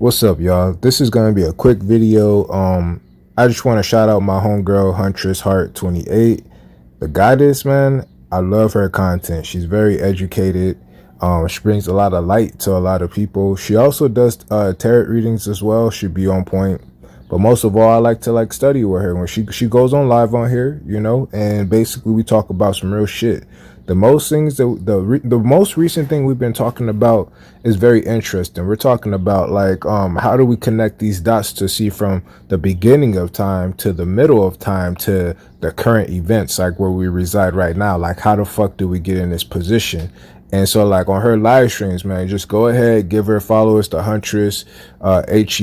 What's up, y'all? This is gonna be a quick video. I just want to shout out my homegirl Huntress Heart 28. The goddess, man. I love her content. She's very educated. She brings a lot of light to a lot of people. She also does tarot readings as well. Should be on point. But most of all, I like to study with her when she goes on live on here, and basically we talk about some real shit. The most things the most recent thing we've been talking about is very interesting. We're talking about how do we connect these dots to see from the beginning of time to the middle of time to the current events, like where we reside right now. Like, how the fuck do we get in this position? And so, like, on her live streams, man, just go ahead, give her followers to Huntress, Huntress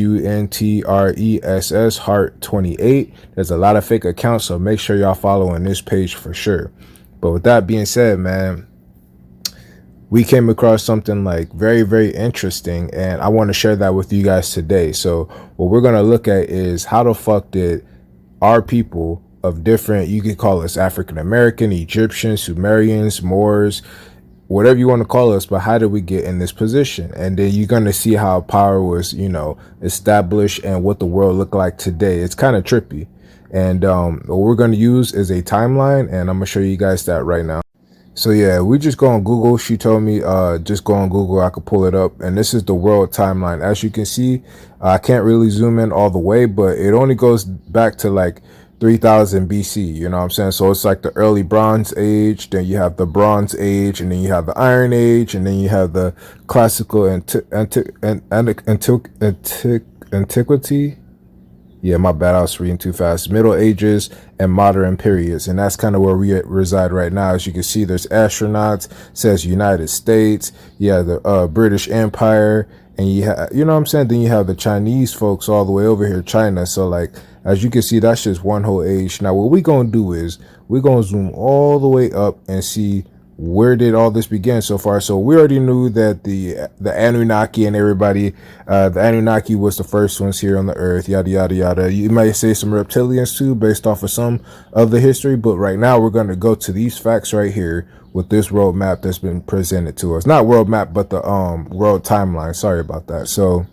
Heart 28. There's a lot of fake accounts, so make sure y'all following this page for sure. But with that being said, man, we came across something like very, very interesting, and I want to share that with you guys today. So what we're going to look at is how the fuck did our people of different, you could call us African American, Egyptians, Sumerians, Moors, whatever you want to call us, but how did we get in this position? And then you're going to see how power was, established and what the world looked like today. It's kind of trippy. And what we're going to use is a timeline, and I'm going to show you guys that right now. So yeah, we just go on Google. She told me just go on Google. I could pull it up, and this is the world timeline. As you can see, I can't really zoom in all the way, but it only goes back to like 3000 BC, you know what I'm saying? So it's like the early Bronze Age, then you have the Bronze Age, and then you have the Iron Age, and then you have the classical antiquity. Yeah, my bad, I was reading too fast. Middle Ages and modern periods. And that's kind of where we reside right now. As you can see, there's astronauts, says United States. Yeah, the British Empire. And you have, you know what I'm saying? Then you have the Chinese folks all the way over here, China. So like, as you can see, that's just one whole age. Now, what we're going to do is we're going to zoom all the way up and see where did all this begin so far. So we already knew that the Anunnaki and everybody, the Anunnaki was the first ones here on the earth, yada, yada, yada. You might say some reptilians too, based off of some of the history. But right now we're going to go to these facts right here with this roadmap that's been presented to us. Not world map, but the world timeline. Sorry about that. So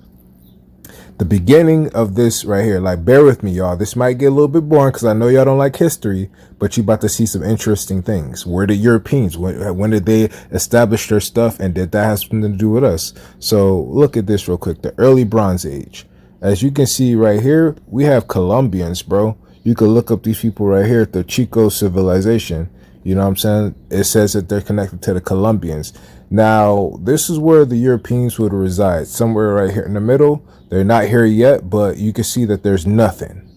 the beginning of this right here, like, bear with me, y'all. This might get a little bit boring because I know y'all don't like history, but you about to see some interesting things. Where did Europeans, when did they establish their stuff, and did that have something to do with us? So look at this real quick. The early Bronze Age. As you can see right here, we have Colombians, bro. You could look up these people right here, the Chico civilization. You know what I'm saying? It says that they're connected to the Colombians. Now, this is where the Europeans would reside, somewhere right here in the middle. They're not here yet, but you can see that there's nothing.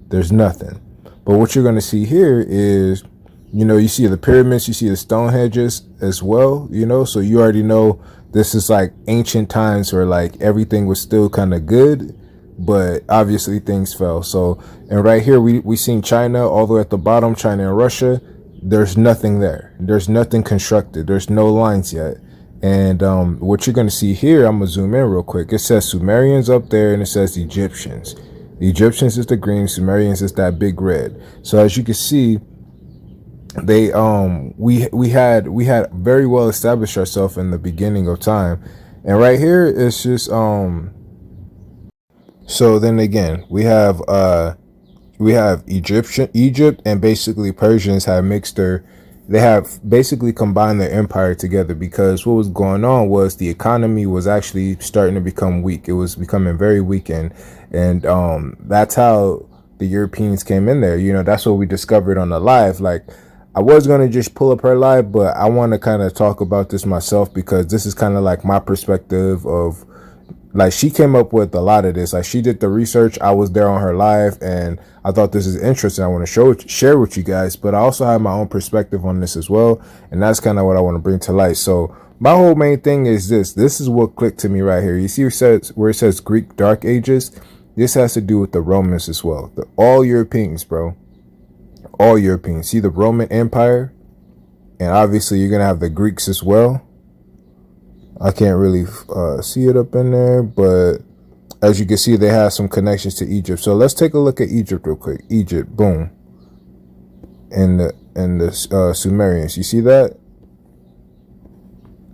There's nothing. But what you're going to see here is, you see the pyramids, you see the Stonehenges as well, so you already know this is like ancient times where like everything was still kind of good, but obviously things fell. So, and right here, we seen China all the way at the bottom, China and Russia. There's nothing there. There's nothing constructed. There's no lines yet. And what you're going to see here, I'm going to zoom in real quick. It says Sumerians up there, and it says Egyptians. The Egyptians is the green, Sumerians is that big red. So as you can see, they we had very well established ourselves in the beginning of time. And right here it's just so then again, we have Egypt, and basically Persians have mixed they have basically combined their empire together, because what was going on was the economy was actually starting to become weak. It was becoming very weakened, and that's how the Europeans came in there. That's what we discovered on the live. Like, I was going to just pull up her live, but I want to kind of talk about this myself, because this is kind of like my perspective of, like, she came up with a lot of this. Like, she did the research. I was there on her live, and I thought this is interesting. I want to share with you guys, but I also have my own perspective on this as well. And that's kind of what I want to bring to light. So my whole main thing is this. This is what clicked to me right here. You see where it says Greek Dark Ages? This has to do with the Romans as well. All Europeans, bro. All Europeans. See the Roman Empire? And obviously you're going to have the Greeks as well. I can't really see it up in there, but as you can see, they have some connections to Egypt. So let's take a look at Egypt real quick. Egypt, boom. And the Sumerians. You see that?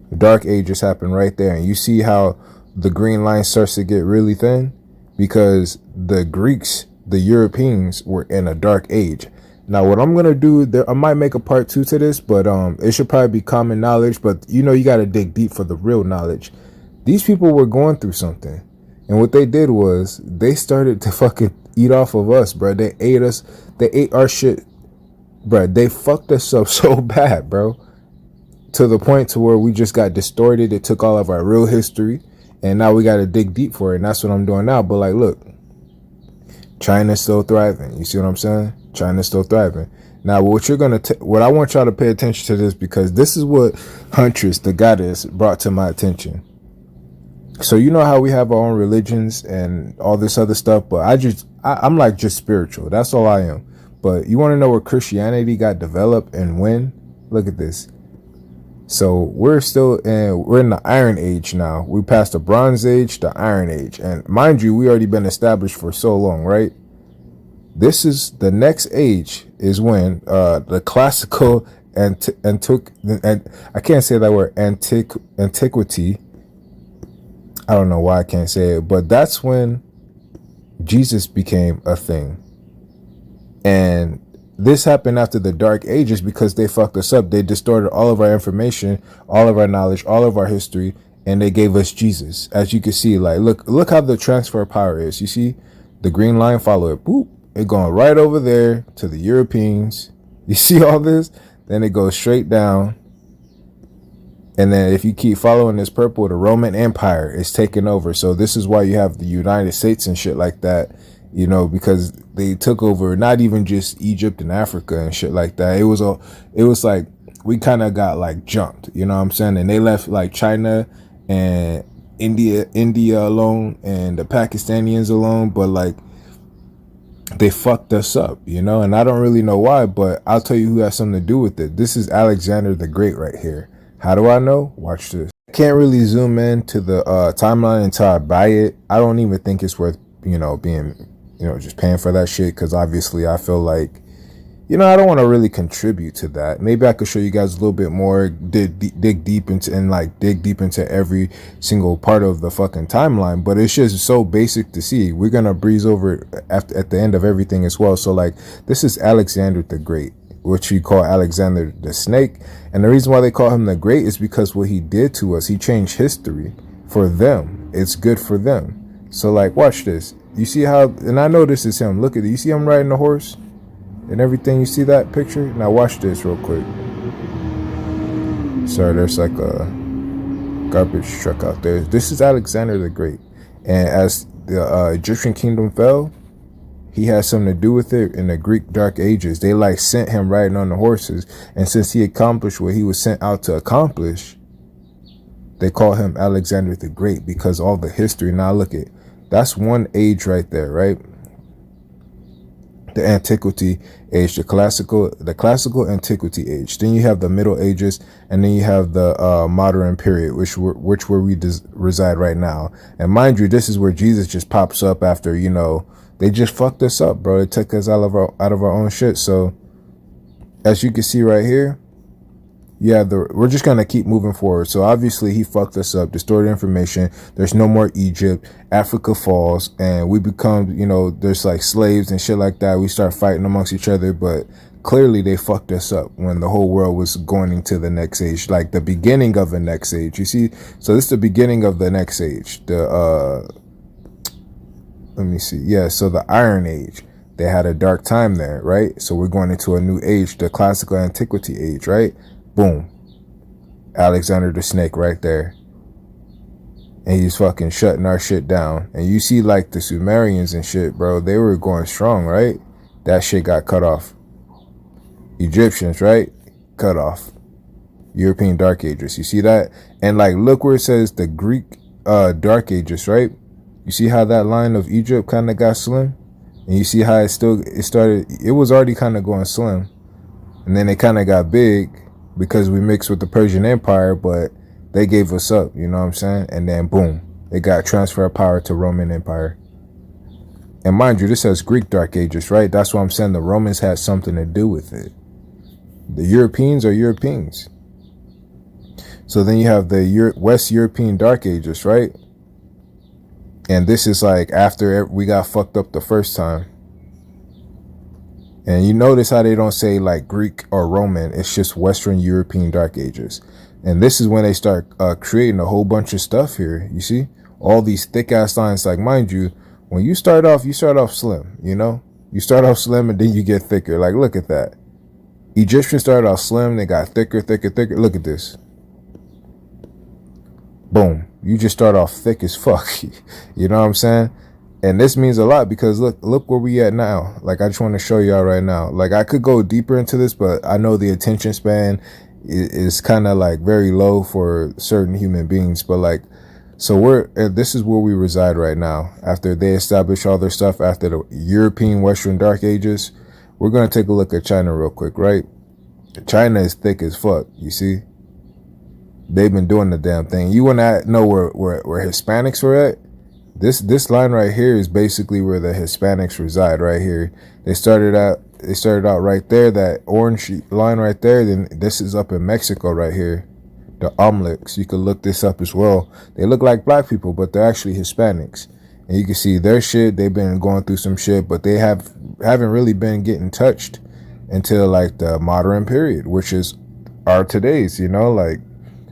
The Dark Ages happened right there. And you see how the green line starts to get really thin, because the Greeks, the Europeans, were in a dark age. Now, what I'm gonna do, I might make a part 2 to this, but it should probably be common knowledge. But you know, you gotta dig deep for the real knowledge. These people were going through something, and what they did was they started to fucking eat off of us, bro. They ate us. They ate our shit, bro. They fucked us up so bad, bro, to the point to where we just got distorted. It took all of our real history, and now we got to dig deep for it. And that's what I'm doing now. But like, look, China's still thriving. You see what I'm saying? China's still thriving. Now, what I want y'all to pay attention to this, because this is what Huntress, the goddess, brought to my attention. So you know how we have our own religions and all this other stuff, but I'm like just spiritual. That's all I am. But you want to know where Christianity got developed and when? Look at this. So we're in the Iron Age now. We passed the Bronze Age, the Iron Age. And mind you, we already been established for so long, right? This is the next age is when the classical and I can't say that word, antiquity. I don't know why I can't say it, but that's when Jesus became a thing. And this happened after the Dark Ages because they fucked us up. They distorted all of our information, all of our knowledge, all of our history, and they gave us Jesus. As you can see, like, look how the transfer of power is. You see the green line, follow it. Boop. It going right over there to the Europeans. You see all this? Then it goes straight down. And then if you keep following this purple, the Roman Empire is taking over. So this is why you have the United States and shit like that, you know, because they took over not even just Egypt and Africa and shit like that. It was like we kind of got like jumped, you know what I'm saying? And they left like China and India alone and the Pakistanians alone, but like they fucked us up, you know, and I don't really know why, but I'll tell you who has something to do with it. This is Alexander the Great right here. How do I know? Watch this. I can't really zoom in to the timeline until I buy it. I don't even think it's worth, you know, being, you know, just paying for that shit, because obviously I feel like, you know, I don't want to really contribute to that. Maybe I could show you guys a little bit more, dig deep into every single part of the fucking timeline, but it's just so basic to see. We're gonna breeze over it at the end of everything as well. So like, this is Alexander the Great, which we call Alexander the Snake. And the reason why they call him the Great is because what he did to us, he changed history for them. It's good for them. So like, watch this. You see how, and I know this is him. Look at it. You see him riding the horse and everything. You see that picture? Now watch this real quick. Sorry, there's like a garbage truck out there. This is Alexander the Great. And as the Egyptian kingdom fell, he had something to do with it in the Greek Dark Ages. They like sent him riding on the horses. And since he accomplished what he was sent out to accomplish, they call him Alexander the Great, because all the history. Now look at, that's one age right there, right? The Antiquity Age, the classical Antiquity Age. Then you have the Middle Ages, and then you have the Modern Period, which where we reside right now. And mind you, this is where Jesus just pops up after, you know, they just fucked us up, bro. They took us out of our own shit. So as you can see right here, yeah, we're just gonna keep moving forward. So obviously he fucked us up, distorted information. There's no more Egypt. Africa falls, and we become, you know, there's like slaves and shit like that. We start fighting amongst each other, but clearly they fucked us up when the whole world was going into the next age, like the beginning of the next age. You see, so this is the beginning of the next age. Let me see. Yeah, so the Iron Age. They had a dark time there, right? So we're going into a new age, the classical Antiquity Age, right? Boom. Alexander the Snake right there. And he's fucking shutting our shit down. And you see like the Sumerians and shit, bro. They were going strong, right? That shit got cut off. Egyptians, right? Cut off. European Dark Ages. You see that? And like, look where it says the Greek Dark Ages, right? You see how that line of Egypt kind of got slim? And you see how it was already kind of going slim. And then it kind of got big because we mixed with the Persian Empire, but they gave us up, you know what I'm saying? And then boom, it got transfer of power to Roman Empire. And mind you, this says Greek Dark Ages, right? That's why I'm saying the Romans had something to do with it. The Europeans are Europeans. So then you have the West European Dark Ages, right? And this is like after we got fucked up the first time. And you notice how they don't say like Greek or Roman. It's just Western European Dark Ages. And this is when they start creating a whole bunch of stuff here. You see? All these thick ass lines. Like, mind you, when you start off slim, you know? You start off slim and then you get thicker. Like, look at that. Egyptians started off slim. They got thicker, thicker, thicker. Look at this. Boom. You just start off thick as fuck. You know what I'm saying? And this means a lot because look where we at now. Like, I just want to show y'all right now. Like, I could go deeper into this, but I know the attention span is kind of like very low for certain human beings. But like, so this is where we reside right now. After they establish all their stuff, after the European Western Dark Ages, we're going to take a look at China real quick, right? China is thick as fuck, you see? They've been doing the damn thing. You want to know where Hispanics were at? This line right here is basically where the Hispanics reside right here. They started out right there, that orange line right there. Then this is up in Mexico right here. The Amlex. You could look this up as well. They look like black people, but they're actually Hispanics. And you can see their shit. They've been going through some shit, but they haven't really been getting touched until like the modern period, which is our today's, you know, like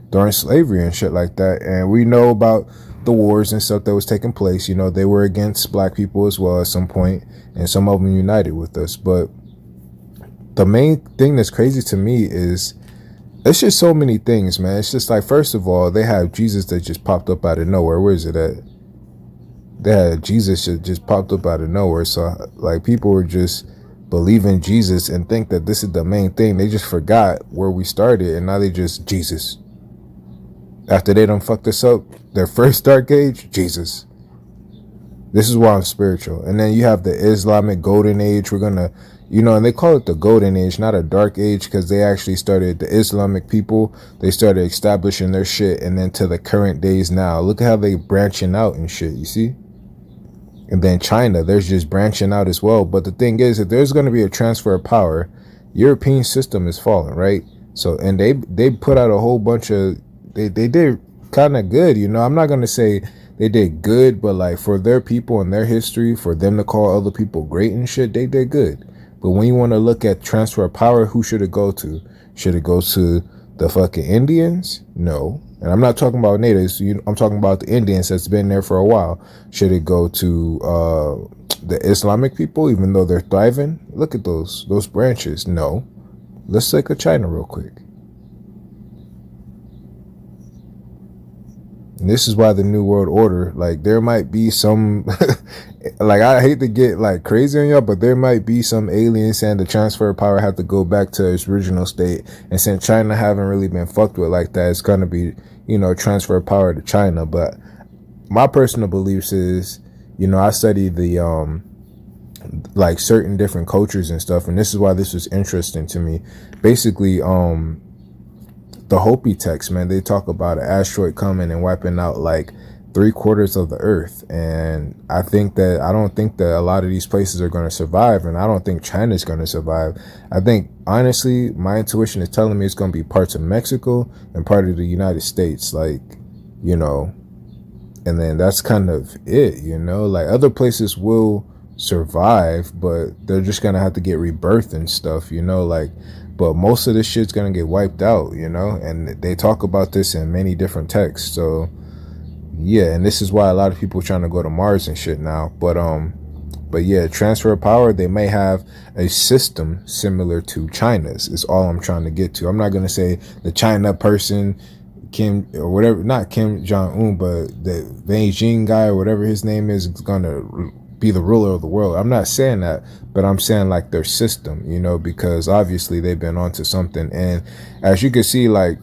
during slavery and shit like that. And we know about the wars and stuff that was taking place. You know, they were against black people as well at some point, and some of them united with us. But the main thing that's crazy to me is it's just so many things, man. It's just like, first of all, they have Jesus that just popped up out of nowhere. Where is it at? They had Jesus that just popped up out of nowhere. So like, people were just believing Jesus and think that this is the main thing. They just forgot where we started, and now they just Jesus. After they done fucked us up, their first dark age, Jesus. This is why I'm spiritual. And then you have the Islamic golden age. We're gonna, you know, and they call it the golden age, not a dark age, because they actually started, the Islamic people, they started establishing their shit, and then to the current days now. Look at how they branching out and shit, you see? And then China, there's just branching out as well. But the thing is, if there's going to be a transfer of power, European system is falling, right? So, and they put out a whole bunch of, they did kind of good, you know. I'm not going to say they did good, but like, for their people and their history, for them to call other people great and shit, they did good. But when you want to look at transfer of power, who should it go to? Should it go to the fucking Indians? No. And I'm not talking about natives. I'm talking about the Indians that's been there for a while. Should it go to the Islamic people, even though they're thriving? Look at those branches. No. Let's look at China real quick. And this is why the New World Order, like, there might be some, like, I hate to get like crazy on y'all, but there might be some aliens saying the transfer of power have to go back to its original state. And since China haven't really been fucked with like that, it's going to be, you know, transfer of power to China. But my personal beliefs is, you know, I study the, like, certain different cultures and stuff. And this is why this was interesting to me. Basically, the Hopi text, man, they talk about an asteroid coming and wiping out like 3/4 of the earth. And I don't think that a lot of these places are going to survive. And I don't think China's going to survive. I think, honestly, my intuition is telling me it's going to be parts of Mexico and part of the United States, like, you know, and then that's kind of it, you know, like, other places will survive, but they're just going to have to get rebirthed and stuff, you know, like, but most of this shit's going to get wiped out, you know, and they talk about this in many different texts. So yeah, and this is why a lot of people are trying to go to Mars and shit now. But yeah, transfer of power, they may have a system similar to China's, is all I'm trying to get to. I'm not going to say the China person, Kim or whatever, not Kim Jong-un, but the Beijing guy or whatever his name is going to be the ruler of the world. I'm not saying that, but I'm saying like their system, you know, because obviously they've been onto something. And as you can see, like,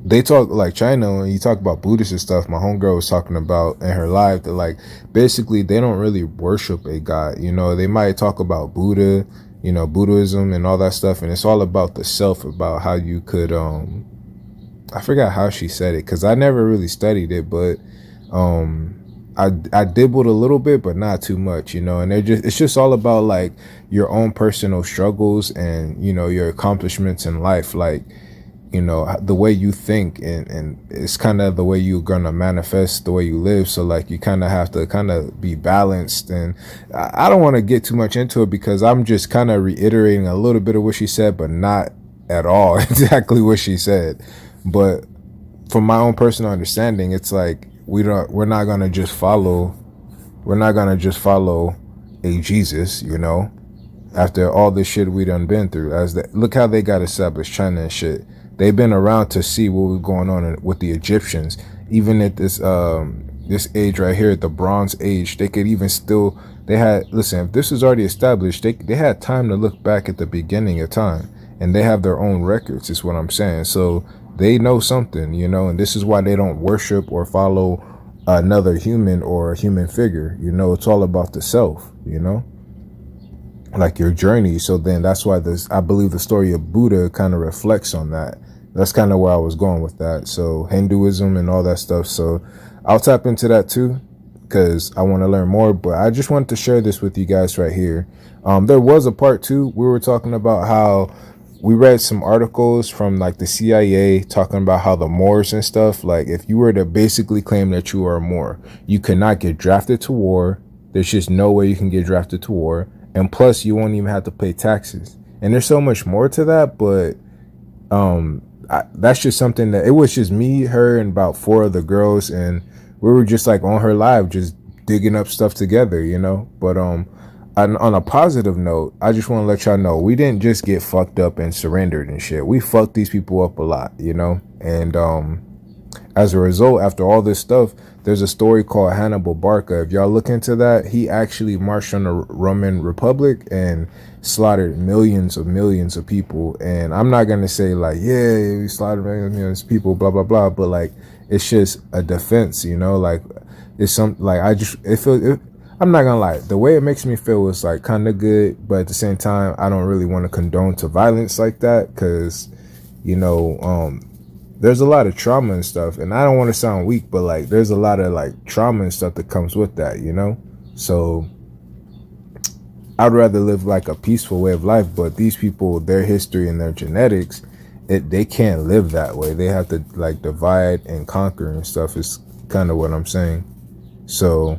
they talk like China, when you talk about Buddhist and stuff, my homegirl was talking about in her life that, like, basically they don't really worship a god, you know. They might talk about Buddha, you know, Buddhism and all that stuff, and it's all about the self, about how you could I forgot how she said it, because I never really studied it, but I dibbled a little bit, but not too much, you know. And it's just all about like your own personal struggles and, you know, your accomplishments in life. Like, you know, the way you think, and it's kind of the way you're gonna manifest the way you live. So like you kind of have to kind of be balanced. And I don't want to get too much into it because I'm just kind of reiterating a little bit of what she said, but not at all exactly what she said. But from my own personal understanding, it's like we're not gonna just follow a Jesus, you know, after all this shit we done been through. Look how they got established, China and shit. They've been around to see what was going on with the Egyptians. Even at this age right here, at the Bronze Age, they could even still, they had, listen, if this is already established, they had time to look back at the beginning of time, and they have their own records, is what I'm saying. So they know something, you know, and this is why they don't worship or follow another human or a human figure. You know, it's all about the self, you know, like your journey. So then that's why I believe the story of Buddha kind of reflects on that. That's kind of where I was going with that. So Hinduism and all that stuff. So I'll tap into that too, because I want to learn more. But I just wanted to share this with you guys right here. There was a part two. We were talking about how we read some articles from like the CIA talking about how the Moors and stuff, like if you were to basically claim that you are a Moor, you cannot get drafted to war. There's just no way you can get drafted to war. And plus you won't even have to pay taxes. And there's so much more to that, but that's just something that, it was just me, her, and about 4 other girls, and we were just like on her live, just digging up stuff together, you know. But on a positive note, I just want to let y'all know we didn't just get fucked up and surrendered and shit. We fucked these people up a lot, you know. And as a result, after all this stuff, there's a story called Hannibal Barca. If y'all look into that, he actually marched on the Roman Republic and slaughtered millions of people. And I'm not gonna say like, yeah, we slaughtered millions of people, blah blah blah, but like it's just a defense, you know. Like it's some, like I'm not gonna lie, the way it makes me feel is like kind of good, but at the same time, I don't really want to condone to violence like that, because you know, there's a lot of trauma and stuff, and I don't want to sound weak, but like there's a lot of like trauma and stuff that comes with that, you know. So I'd rather live like a peaceful way of life, but these people, their history and their genetics, they can't live that way. They have to like divide and conquer and stuff, is kind of what I'm saying. So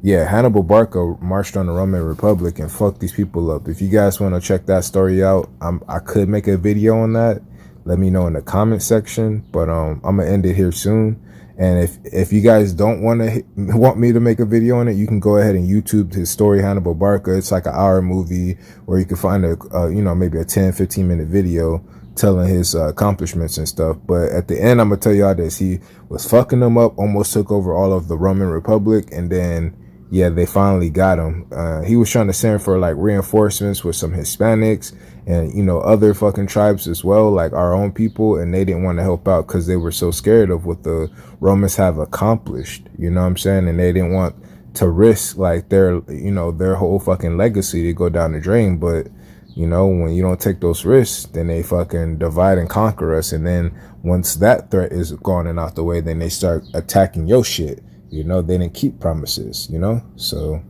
yeah, Hannibal Barca marched on the Roman Republic and fucked these people up. If you guys want to check that story out, I could make a video on that. Let me know in the comment section. But I'm gonna end it here soon. And if you guys don't want me to make a video on it, you can go ahead and YouTube his story, Hannibal Barca. It's like an hour movie where you can find you know, maybe a 10-15 minute video telling his accomplishments and stuff. But at the end, I'm gonna tell y'all this: he was fucking them up, almost took over all of the Roman Republic, and then yeah, they finally got him. He was trying to send for like reinforcements with some Hispanics and, you know, other fucking tribes as well, like our own people, and they didn't want to help out because they were so scared of what the Romans have accomplished, you know what I'm saying? And they didn't want to risk like their, you know, their whole fucking legacy to go down the drain. But you know, when you don't take those risks, then they fucking divide and conquer us. And then once that threat is gone and out the way, then they start attacking your shit. You know, they didn't keep promises, you know? So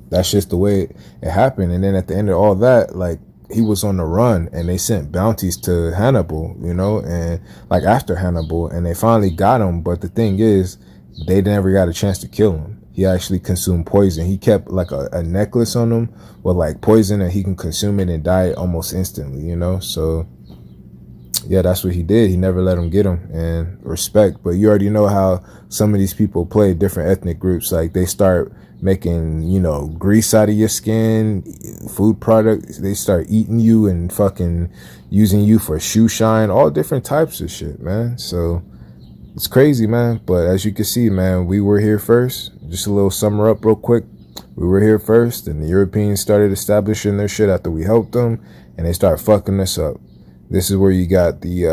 that's just the way it happened. And then at the end of all that, like, he was on the run and they sent bounties to Hannibal, you know, and like after Hannibal, and they finally got him. But the thing is, they never got a chance to kill him. He actually consumed poison. He kept like a necklace on him with like poison, and he can consume it and die almost instantly, you know? So yeah, that's what he did. He never let him get him, and respect. But you already know how some of these people play, different ethnic groups. Like they start making, you know, grease out of your skin, food products. They start eating you and fucking using you for shoe shine, all different types of shit, man. So it's crazy, man. But as you can see, man, we were here first. Just a little summer up real quick. We were here first, and the Europeans started establishing their shit after we helped them, and they start fucking us up. This is where you got the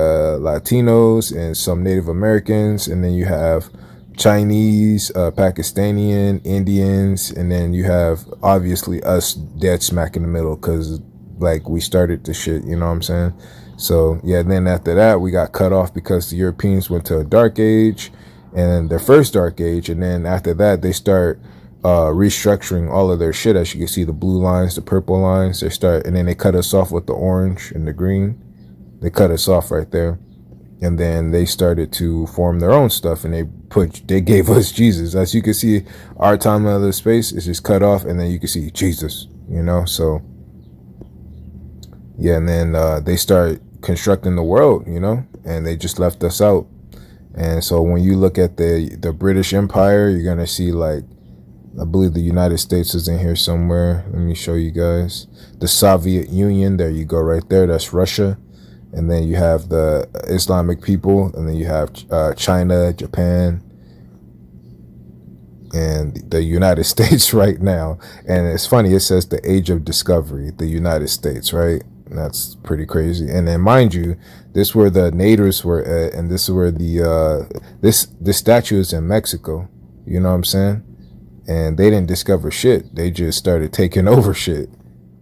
Latinos and some Native Americans, and then you have Chinese, Pakistani, Indians, and then you have obviously us dead smack in the middle because like we started the shit, you know what I'm saying? So yeah, then after that we got cut off because the Europeans went to a dark age, and their first dark age, and then after that they start restructuring all of their shit. As you can see, the blue lines, the purple lines, and then they cut us off with the orange and the green. They cut us off right there. And then they started to form their own stuff, and they gave us Jesus. As you can see, our time and other space is just cut off, and then you can see Jesus, you know. So yeah, and then they start constructing the world, you know, and they just left us out. And so when you look at the British Empire, you're gonna see, like, I believe the United States is in here somewhere. Let me show you guys. The Soviet Union, there you go, right there. That's Russia. And then you have the Islamic people, and then you have China, Japan, and the United States right now. And it's funny, it says the age of discovery, the United States, right? And that's pretty crazy. And then, mind you, this is where the natives were at, and this is where the this statue is in Mexico. You know what I'm saying? And they didn't discover shit. They just started taking over shit.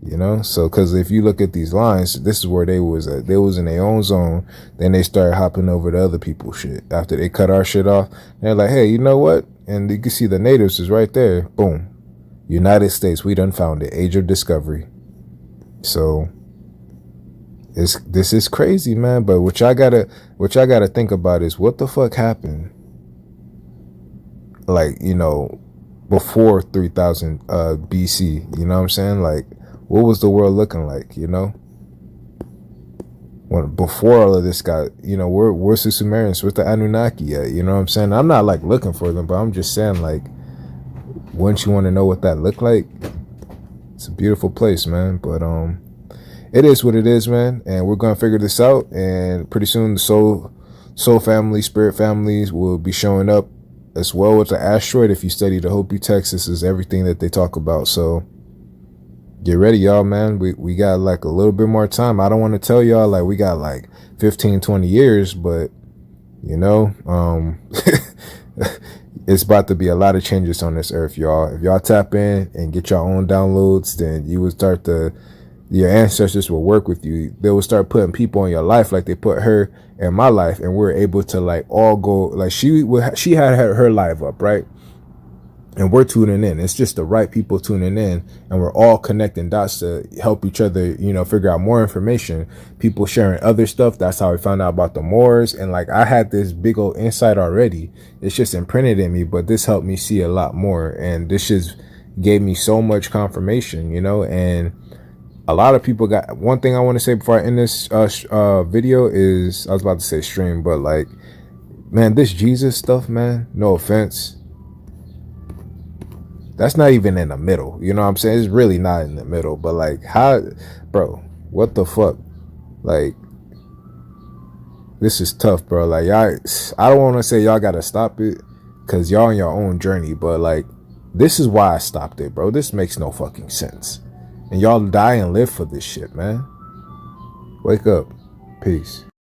You know, so because if you look at these lines, this is where they was at. They was in their own zone. Then they started hopping over to other people's shit after they cut our shit off. They're like, hey, you know what? And you can see the natives is right there. Boom. United States, we done found it. Age of discovery. So this is crazy, man. But what y'all gotta think about is, what the fuck happened? Like, you know, before 3000 BC. You know what I'm saying? Like, what was the world looking like, you know? When before all of this got, you know, where's the Sumerians, where's the Anunnaki at? You know what I'm saying? I'm not like looking for them, but I'm just saying, like, wouldn't you want to know what that looked like? It's a beautiful place, man. But it is what it is, man. And we're gonna figure this out. And pretty soon the soul family, spirit families will be showing up as well with the asteroid. If you study the Hopi text, this is everything that they talk about. So get ready, y'all, man. We got like a little bit more time. I don't want to tell y'all like we got like 15, 20 years, but you know, it's about to be a lot of changes on this earth, y'all. If y'all tap in and get your own downloads, then you would your ancestors will work with you. They will start putting people in your life like they put her in my life, and we're able to like all go, like she had her live up, right? And we're tuning in. It's just the right people tuning in, and we're all connecting dots to help each other, you know, figure out more information. People sharing other stuff. That's how we found out about the Moors. And like, I had this big old insight already. It's just imprinted in me, but this helped me see a lot more. And this just gave me so much confirmation, you know. And a lot of people got, one thing I want to say before I end this video is, I was about to say stream, but like, man, this Jesus stuff, man, no offense, that's not even in the middle. You know what I'm saying? It's really not in the middle. But like, how, bro, what the fuck? Like, this is tough, bro. Like, y'all, I don't want to say y'all gotta stop it, because y'all on your own journey. But like, this is why I stopped it, bro. This makes no fucking sense. And y'all die and live for this shit, man. Wake up. Peace.